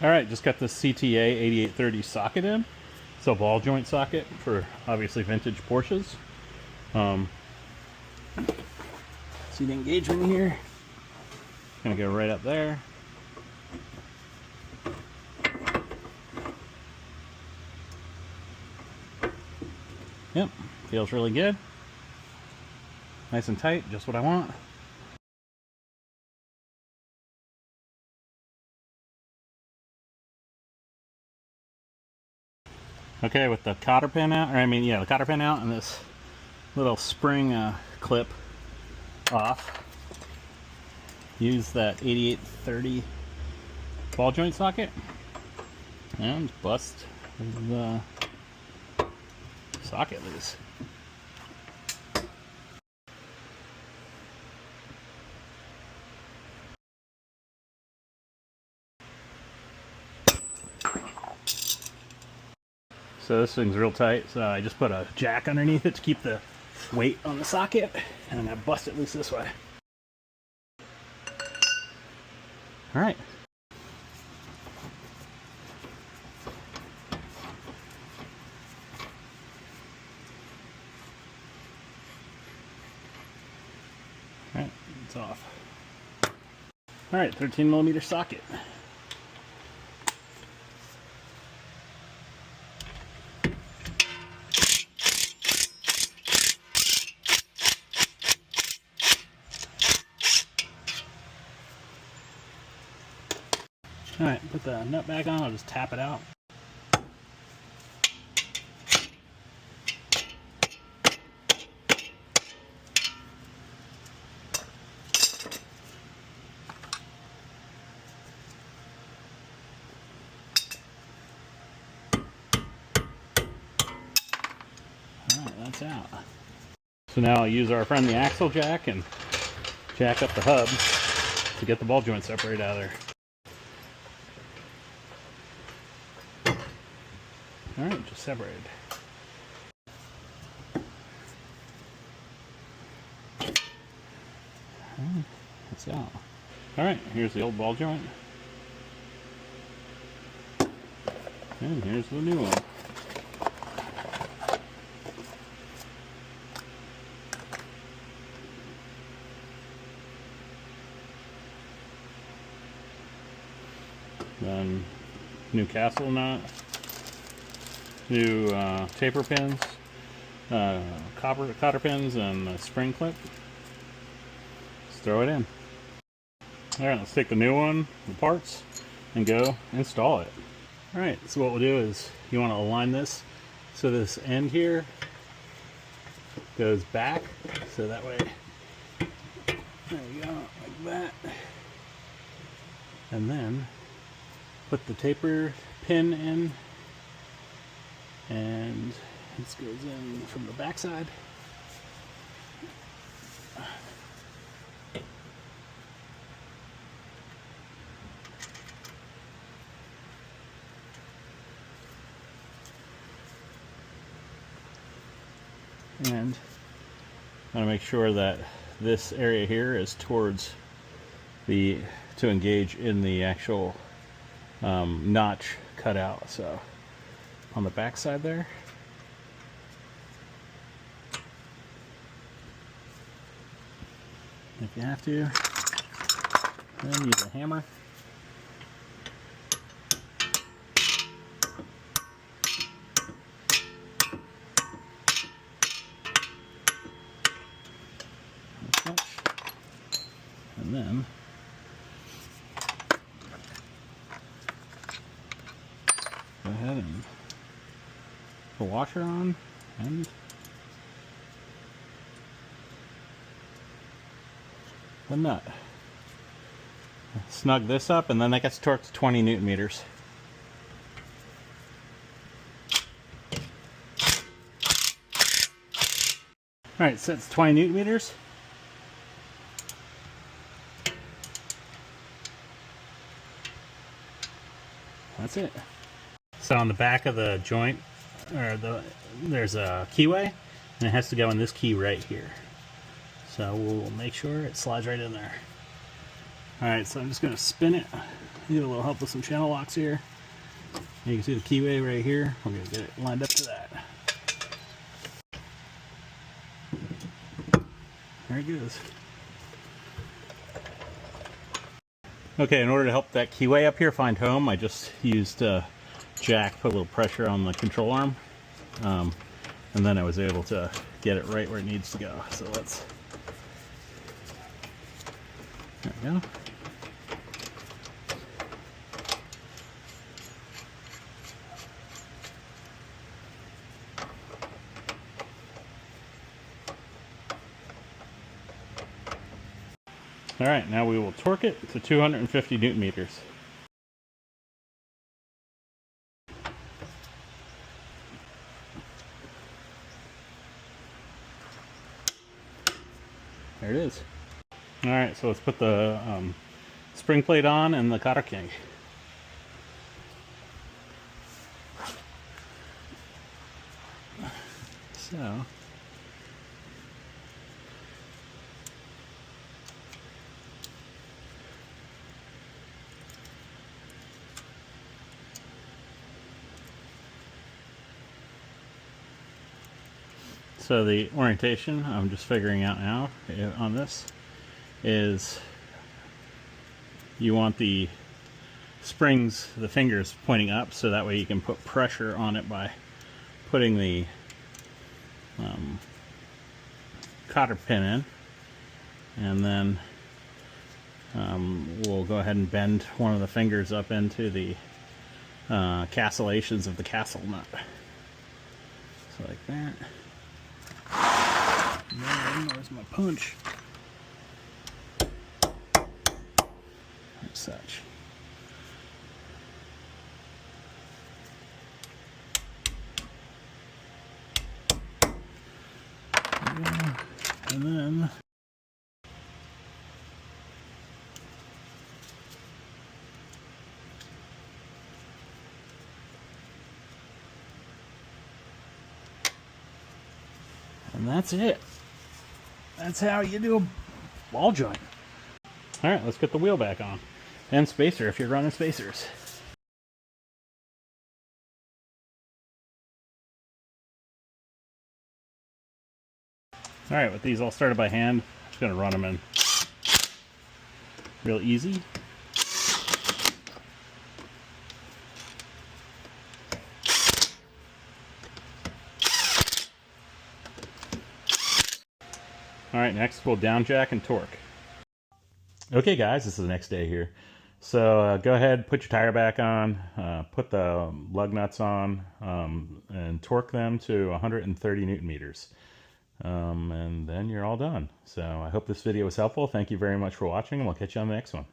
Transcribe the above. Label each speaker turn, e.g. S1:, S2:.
S1: Alright, just got the CTA 8830 socket in. It's a ball joint socket for obviously vintage Porsches. See the engagement here? Gonna go right up there. Yep, feels really good. Nice and tight, just what I want. Okay, with the cotter pin out, the cotter pin out and this little spring clip off, use that 8830 ball joint socket and bust the socket loose. So this thing's real tight, so I just put a jack underneath it to keep the weight on the socket, and I bust it loose this way. Alright. Alright, it's off. Alright, 13mm socket. Alright, put the nut back on, I'll just tap it out. Alright, that's out. So now I'll use our friendly axle jack and jack up the hub to get the ball joint separated out of there. Alright, just separated. That's out. Alright, here's the old ball joint. And here's the new one. Then new castle nut. New taper pins, cotter pins, and a spring clip. Just throw it in. Alright, let's take the new one, the parts, and go install it. Alright, so what we'll do is you want to align this so this end here goes back, so that way, there you go, like that. And then put the taper pin in. And this goes in from the back side. And I want to make sure that this area here is towards to engage in the actual notch cutout. So on the back side there. If you have to, then use a hammer. And then go ahead and the washer on and the nut. Snug this up and then that gets torqued to 20 Newton meters. Alright, so it's 20 Newton meters. That's it. So on the back of the joint, there's a keyway, and it has to go in this key right here. So we'll make sure it slides right in there. Alright, so I'm just going to spin it Need a little help with some channel locks here. You can see the keyway right here. We're going to get it lined up to that. There it goes. Okay, in order to help that keyway up here find home, I just used jack, put a little pressure on the control arm, and then I was able to get it right where it needs to go. So let's, there we go. All right, now we will torque it to 250 Newton meters. There it is. All right, so let's put the spring plate on and the cotter king. So the orientation, I'm just figuring out now on this, is you want the springs, the fingers pointing up, so that way you can put pressure on it by putting the cotter pin in, and then we'll go ahead and bend one of the fingers up into the castellations of the castle nut. So like that. And then, where's my punch? And such. And then that's it. That's how you do a ball joint. All right, let's get the wheel back on. And spacer if you're running spacers. All right, with these all started by hand, I'm just gonna run them in real easy. All right, next we'll down jack and torque. Okay guys, this is the next day here. So go ahead, put your tire back on, put the lug nuts on, and torque them to 130 Newton meters. And then you're all done. So I hope this video was helpful. Thank you very much for watching, and we'll catch you on the next one.